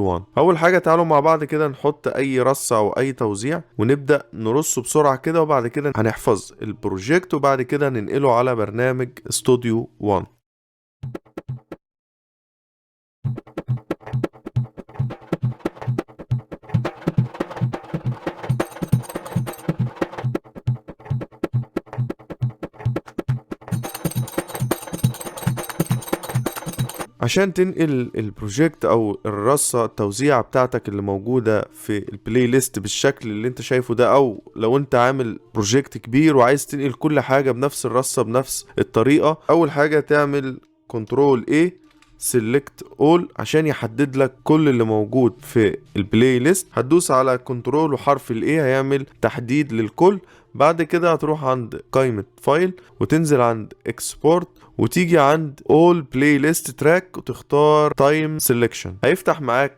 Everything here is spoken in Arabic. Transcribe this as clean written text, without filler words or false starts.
استوديو 1. اول حاجة تعالوا مع بعض كده نحط اي رصة او اي توزيع ونبدأ نرصه بسرعة كده، وبعد كده هنحفظ البروجكت وبعد كده ننقله على برنامج استوديو 1. عشان تنقل البروجكت او الرصة التوزيعة بتاعتك اللي موجودة في البلاي ليست بالشكل اللي انت شايفه ده، او لو انت عامل بروجكت كبير وعايز تنقل كل حاجة بنفس الرصة بنفس الطريقة، اول حاجة تعمل كنترول A سيلكت اول عشان يحدد لك كل اللي موجود في البلاي ليست. هتدوس على كنترول وحرف ال A هيعمل تحديد للكل. بعد كده هتروح عند قائمة فايل وتنزل عند اكسبورت وتيجي عند all playlist track وتختار time selection. هيفتح معاك